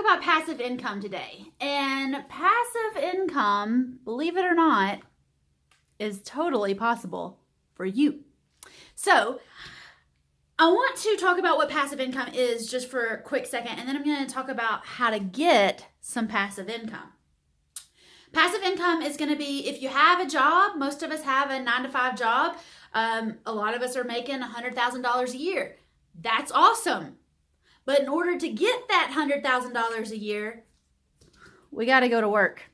about passive income today. And passive income, believe it or not, is totally possible for you. So I want to talk about what passive income is just for a quick second, and then I'm going to talk about how to get some passive income. Passive income is going to be if you have a job. Most of us have a 9-to-5 job. A lot of us are making $100,000 a year. That's awesome. But in order to get that $100,000 a year, we got to go to work.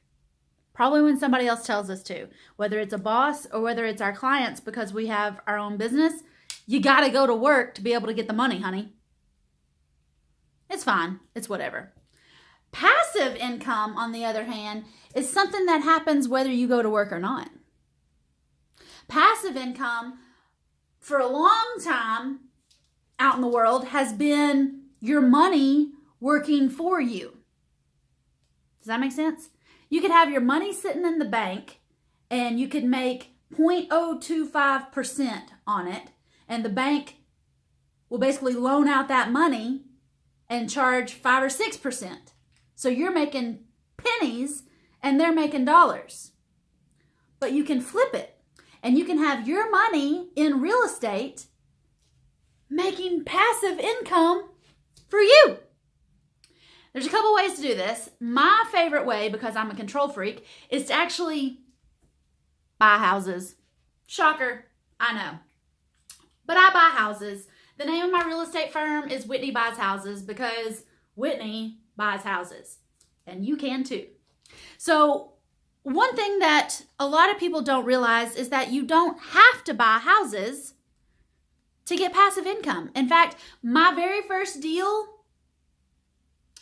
Probably when somebody else tells us to, whether it's a boss or whether it's our clients because we have our own business. You got to go to work to be able to get the money, honey. It's fine. It's whatever. Passive income, on the other hand, is something that happens whether you go to work or not. Passive income, for a long time out in the world, has been your money working for you. Does that make sense? You could have your money sitting in the bank and you could make 0.025% on it, and the bank will basically loan out that money and charge 5 or 6%. So you're making pennies and they're making dollars. But you can flip it and you can have your money in real estate making passive income for you. There's a couple ways to do this. My favorite way, because I'm a control freak, is to actually buy houses. Shocker, I know. But I buy houses. The name of my real estate firm is Whitney Buys Houses because Whitney buys houses. And you can too. So one thing that a lot of people don't realize is that you don't have to buy houses to get passive income. In fact, my very first deal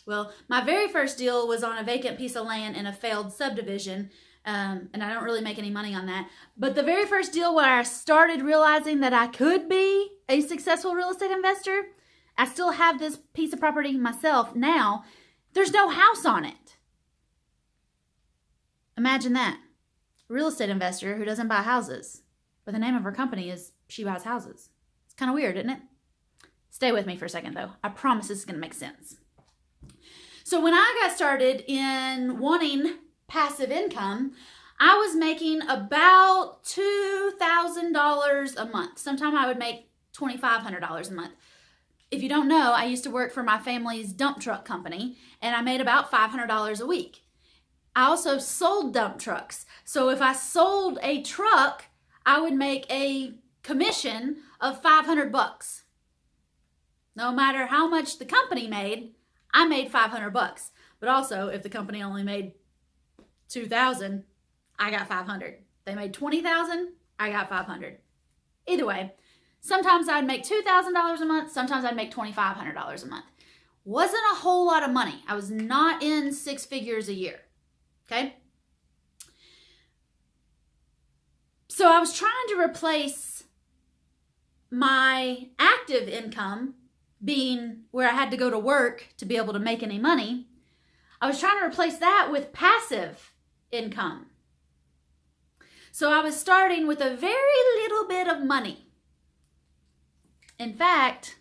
was on a vacant piece of land in a failed subdivision. And I don't really make any money on that. But the very first deal where I started realizing that I could be a successful real estate investor, I still have this piece of property myself now. There's no house on it. Imagine that. A real estate investor who doesn't buy houses. But the name of her company is She Buys Houses. It's kind of weird, isn't it? Stay with me for a second, though. I promise this is going to make sense. So when I got started in wanting passive income, I was making about $2,000 a month. Sometimes I would make $2,500 a month. If you don't know, I used to work for my family's dump truck company, and I made about $500 a week. I also sold dump trucks. So if I sold a truck, I would make a commission of $500. No matter how much the company made, I made $500. But also, if the company only made $2,000, I got $500. They made $20,000, I got $500. Either way, sometimes I'd make $2,000 a month, sometimes I'd make $2,500 a month. Wasn't a whole lot of money. I was not in 6 figures a year. Okay? So I was trying to replace my active income, being where I had to go to work to be able to make any money. I was trying to replace that with passive income. So I was starting with a very little bit of money. In fact,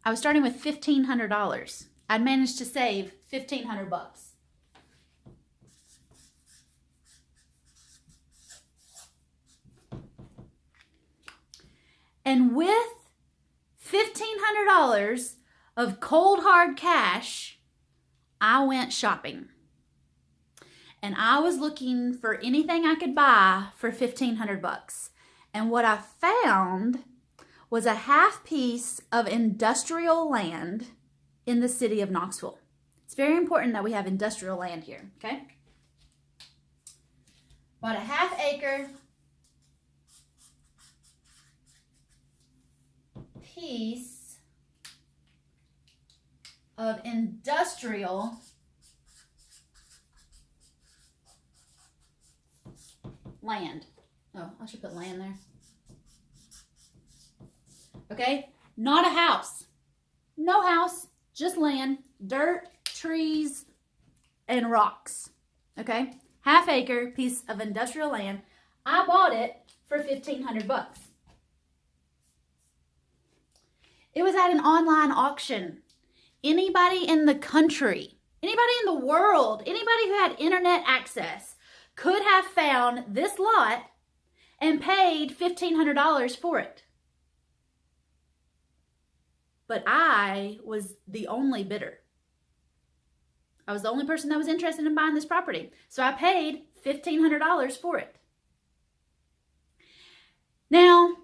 I was starting with $1,500. I'd managed to save $1,500. And with $1,500 of cold hard cash, I went shopping. And I was looking for anything I could buy for $1,500. And what I found was a half piece of industrial land in the city of Knoxville. It's very important that we have industrial land here, okay? Bought a half acre piece of industrial land. Oh, I should put land there. Okay? Not a house. No house, just land, dirt, trees, and rocks. Okay? Half acre piece of industrial land. I bought it for $1,500. It was at an online auction. Anybody in the country Anybody in the world, anybody who had internet access could have found this lot and paid $1,500 for it. But I was the only bidder. I was the only person that was interested in buying this property. So I paid $1,500 for it. Now,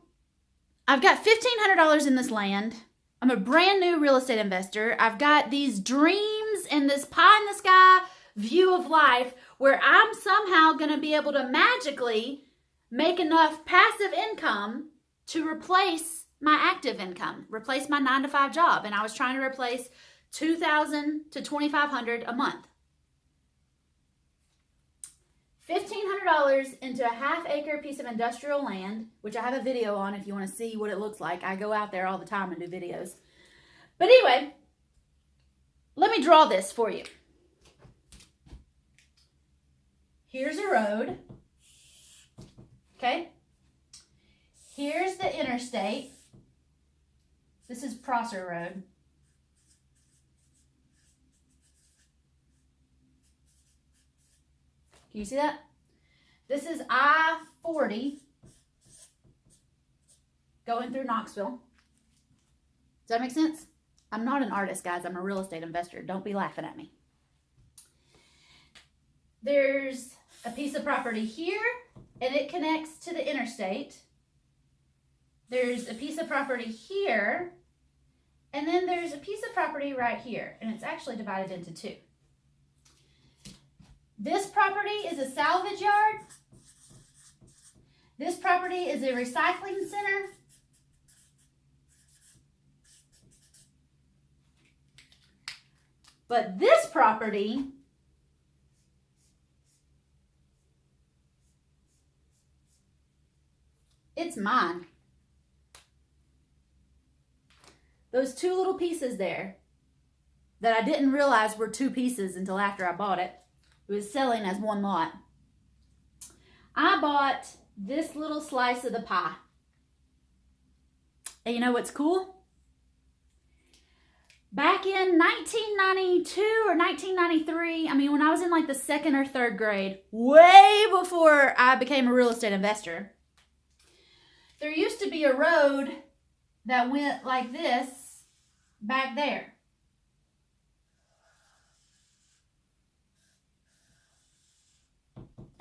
I've got $1,500 in this land. I'm a brand new real estate investor. I've got these dreams and this pie in the sky view of life where I'm somehow going to be able to magically make enough passive income to replace my active income, replace my 9-to-5 job. And I was trying to replace $2,000 to $2,500 a month. $1,500 into a half-acre piece of industrial land, which I have a video on if you want to see what it looks like. I go out there all the time and do videos. But anyway, let me draw this for you. Here's a road. Okay? Here's the interstate. This is Prosser Road. Can you see that? This is I-40 going through Knoxville. Does that make sense? I'm not an artist, guys. I'm a real estate investor. Don't be laughing at me. There's a piece of property here, and it connects to the interstate. There's a piece of property here, and then there's a piece of property right here, and it's actually divided into two. This property is a salvage yard. This property is a recycling center. But this property it's mine. Those two little pieces there that I didn't realize were two pieces until after I bought it. It was selling as one lot. I bought this little slice of the pie. And you know what's cool? Back in 1992 or 1993, I mean, when I was in like the second or third grade, way before I became a real estate investor, there used to be a road that went like this back there.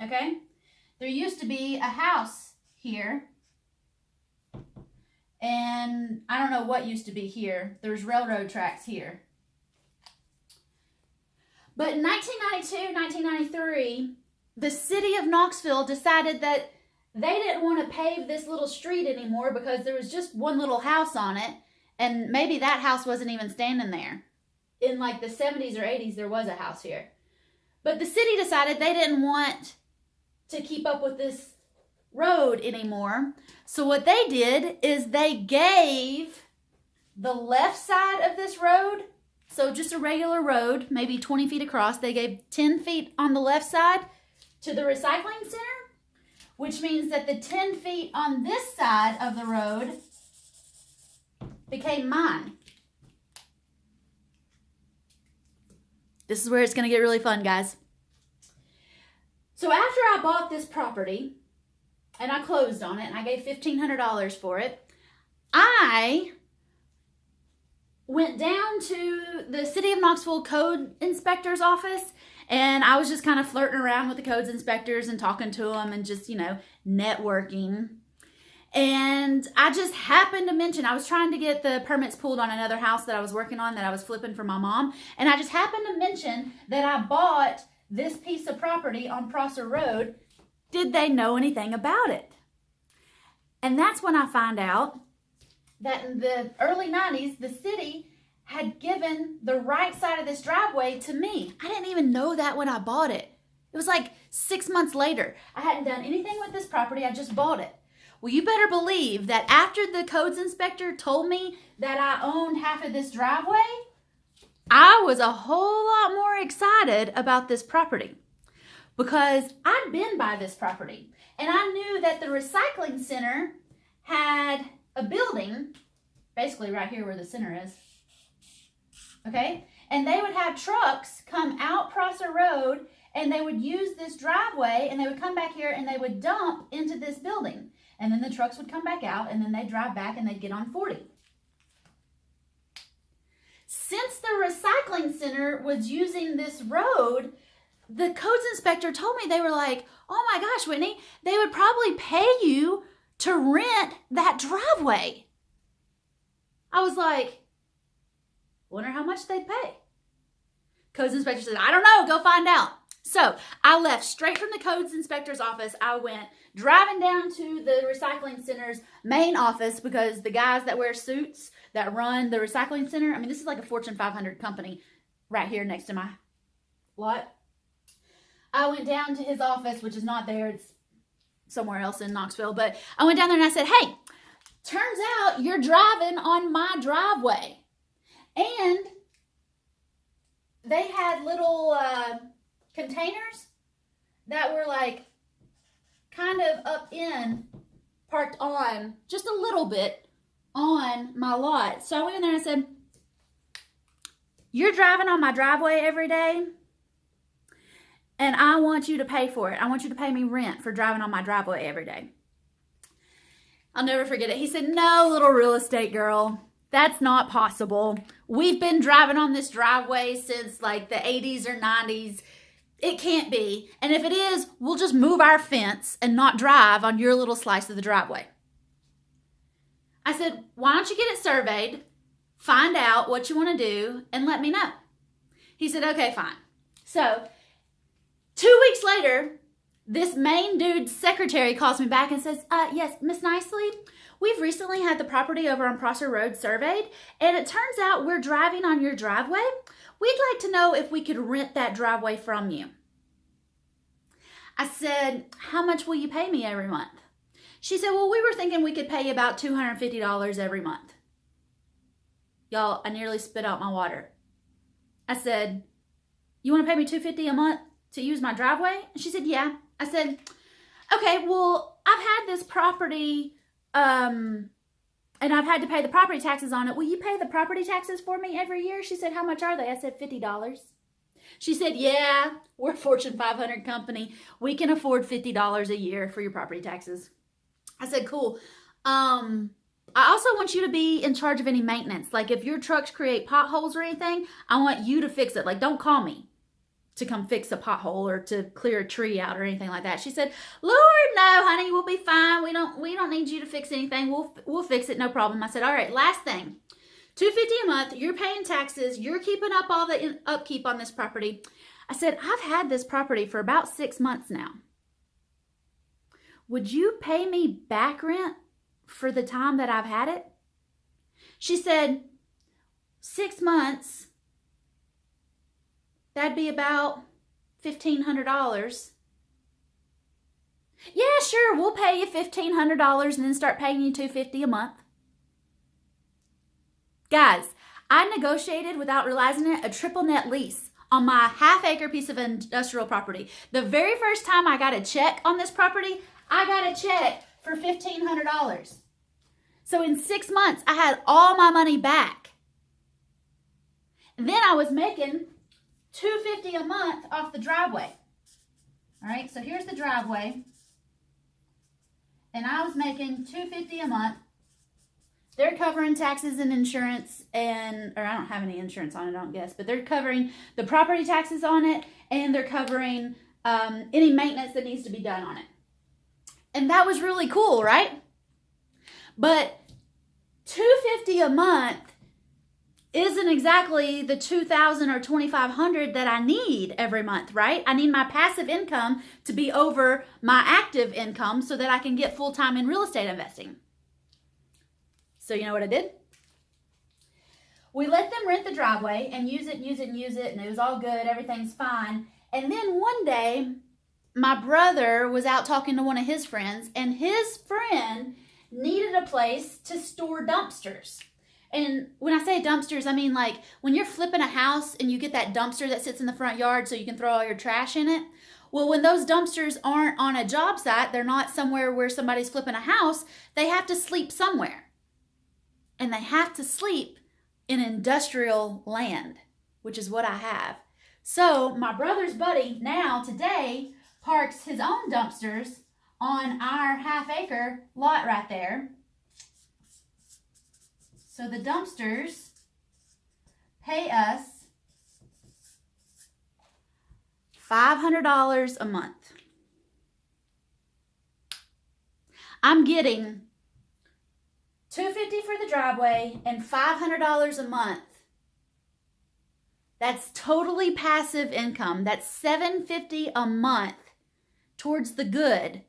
Okay? There used to be a house here. And I don't know what used to be here. There's railroad tracks here. But in 1992, 1993, the city of Knoxville decided that they didn't want to pave this little street anymore because there was just one little house on it. And maybe that house wasn't even standing there. In like the 70s or 80s, there was a house here. But the city decided they didn't want to keep up with this road anymore. So what they did is they gave the left side of this road, so just a regular road, maybe 20 feet across, they gave 10 feet on the left side to the recycling center, which means that the 10 feet on this side of the road became mine. This is where it's going to get really fun, guys. So after I bought this property and I closed on it and I gave $1,500 for it, I went down to the City of Knoxville Code Inspector's office and I was just kind of flirting around with the codes inspectors and talking to them and just, you know, networking. And I just happened to mention, I was trying to get the permits pulled on another house that I was working on that I was flipping for my mom. And I just happened to mention that I bought this piece of property on Prosser Road. Did they know anything about it? And that's when I found out that in the early 90s, the city had given the right side of this driveway to me. I didn't even know that when I bought it. It was like 6 months later. I hadn't done anything with this property. I just bought it. Well, you better believe that after the codes inspector told me that I owned half of this driveway, I was a whole lot more excited about this property because I'd been by this property and I knew that the recycling center had a building, basically right here where the center is. okay? And they would have trucks come out Prosser Road, and they would use this driveway, and they would come back here, and they would dump into this building. And then the trucks would come back out, and then they'd drive back, and they'd get on 40. Since the recycling center was using this road, the codes inspector told me, they were like, oh my gosh, Whitney, they would probably pay you to rent that driveway. I was like, wonder how much they'd pay. Codes inspector said, I don't know, go find out. So I left straight from the codes inspector's office. I went driving down to the recycling center's main office, because the guys that wear suits that run the recycling center, I mean, this is like a Fortune 500 company right here next to my lot. I went down to his office, which is not there. It's somewhere else in Knoxville. But I went down there and I said, hey, turns out you're driving on my driveway. And they had little containers that were like kind of up in, parked on, just a little bit on my lot. So I went in there and I said, you're driving on my driveway every day, and I want you to pay for it. I want you to pay me rent for driving on my driveway every day. I'll never forget it. He said, no, little real estate girl, that's not possible. We've been driving on this driveway since like the 80s or 90s. It can't be. And if it is, we'll just move our fence and not drive on your little slice of the driveway. I said, why don't you get it surveyed, find out what you want to do, and let me know. He said, okay, fine. So 2 weeks later, this main dude's secretary calls me back and says, yes, Miss Nicely, we've recently had the property over on Prosser Road surveyed, and it turns out we're driving on your driveway. We'd like to know if we could rent that driveway from you. I said, how much will you pay me every month? She said, well, we were thinking we could pay you about $250 every month. Y'all, I nearly spit out my water. I said, you want to pay me $250 a month to use my driveway? And she said, yeah. I said, okay, well, I've had this property, and I've had to pay the property taxes on it. Will you pay the property taxes for me every year? She said, how much are they? I said, $50. She said, yeah, we're a Fortune 500 company. We can afford $50 a year for your property taxes. I said, cool. I also want you to be in charge of any maintenance. Like if your trucks create potholes or anything, I want you to fix it. Like don't call me to come fix a pothole or to clear a tree out or anything like that. She said, Lord, no, honey, we'll be fine. We don't need you to fix anything. We'll fix it, no problem. I said, all right, last thing. $250 a month, you're paying taxes, you're keeping up all the upkeep on this property. I said, I've had this property for about 6 months now. Would you pay me back rent for the time that I've had it? She said, 6 months, that'd be about $1,500. Yeah, sure, we'll pay you $1,500 and then start paying you $250 a month. Guys, I negotiated, without realizing it, a triple net lease on my half-acre piece of industrial property. The very first time I got a check on this property, I got a check for $1,500. So in 6 months, I had all my money back. And then I was making $250 a month off the driveway. All right, so here's the driveway. And I was making $250 a month. They're covering taxes and insurance, or I don't have any insurance on it, I don't guess, but they're covering the property taxes on it, and they're covering any maintenance that needs to be done on it. And that was really cool, right? But $250 a month isn't exactly the $2,000 or $2,500 that I need every month, right? I need my passive income to be over my active income so that I can get full-time in real estate investing. So you know what I did? We let them rent the driveway and use it, and it was all good. Everything's fine. And then one day, my brother was out talking to one of his friends, and his friend needed a place to store dumpsters. And when I say dumpsters, I mean like when you're flipping a house and you get that dumpster that sits in the front yard so you can throw all your trash in it. Well, when those dumpsters aren't on a job site, they're not somewhere where somebody's flipping a house, they have to sleep somewhere. And they have to sleep in industrial land, which is what I have. So my brother's buddy now today parks his own dumpsters on our half-acre lot right there. So the dumpsters pay us $500 a month. I'm getting $250 for the driveway and $500 a month. That's totally passive income. That's $750 a month towards the good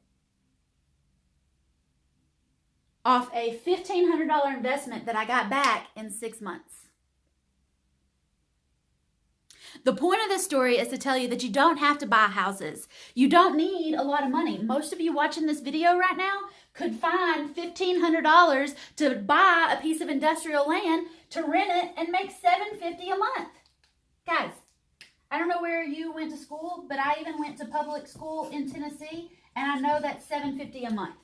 off a $1,500 investment that I got back in 6 months. The point of this story is to tell you that you don't have to buy houses. You don't need a lot of money. Most of you watching this video right now could find $1,500 to buy a piece of industrial land, to rent it, and make $750 a month. Guys, I don't know where you went to school, but I even went to public school in Tennessee, and I know that's $750 a month.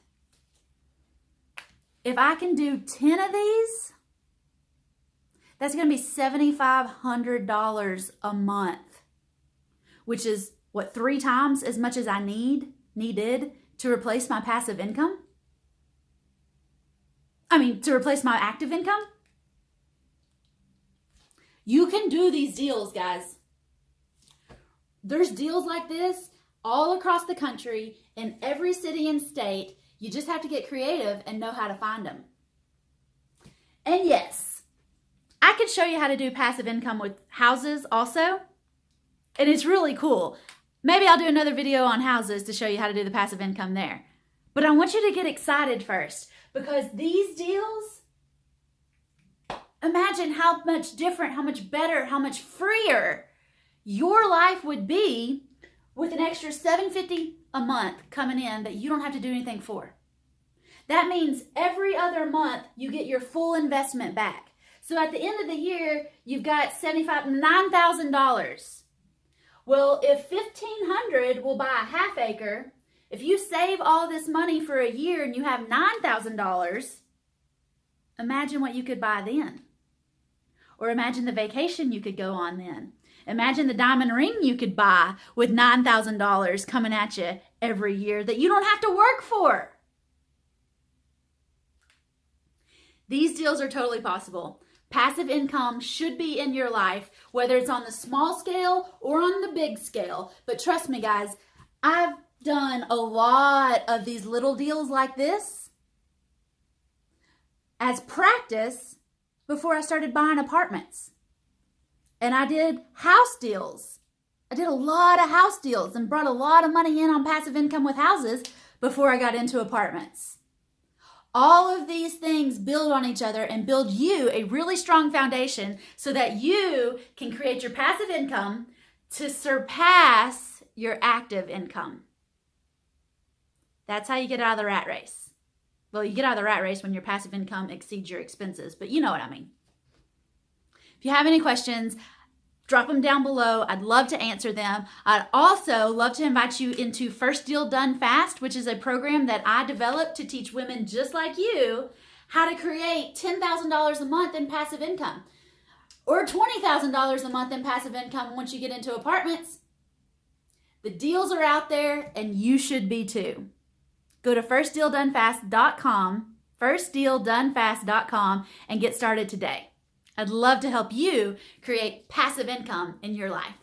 If I can do 10 of these, that's going to be $7,500 a month, which is, what, 3 times as much as I needed to replace my passive income? To replace my active income? You can do these deals, guys. There's deals like this all across the country in every city and state. You just have to get creative and know how to find them. And yes, I could show you how to do passive income with houses also. And it's really cool. Maybe I'll do another video on houses to show you how to do the passive income there. But I want you to get excited first, because these deals, imagine how much different, how much better, how much freer your life would be with an extra $750 a month coming in that you don't have to do anything for. That means every other month you get your full investment back. So at the end of the year, you've got $9,000. Well, if $1,500 will buy a half acre, if you save all this money for a year and you have $9,000, imagine what you could buy then. Or imagine the vacation you could go on then. Imagine the diamond ring you could buy with $9,000 coming at you every year that you don't have to work for. These deals are totally possible. Passive income should be in your life, whether it's on the small scale or on the big scale. But trust me, guys, I've done a lot of these little deals like this as practice before I started buying apartments. And I did house deals. I did a lot of house deals and brought a lot of money in on passive income with houses before I got into apartments. All of these things build on each other and build you a really strong foundation so that you can create your passive income to surpass your active income. That's how you get out of the rat race. Well, you get out of the rat race when your passive income exceeds your expenses, but you know what I mean. If you have any questions, drop them down below. I'd love to answer them. I'd also love to invite you into First Deal Done Fast, which is a program that I developed to teach women just like you how to create $10,000 a month in passive income, or $20,000 a month in passive income once you get into apartments. The deals are out there and you should be too. Go to firstdealdonefast.com, firstdealdonefast.com, and get started today. I'd love to help you create passive income in your life.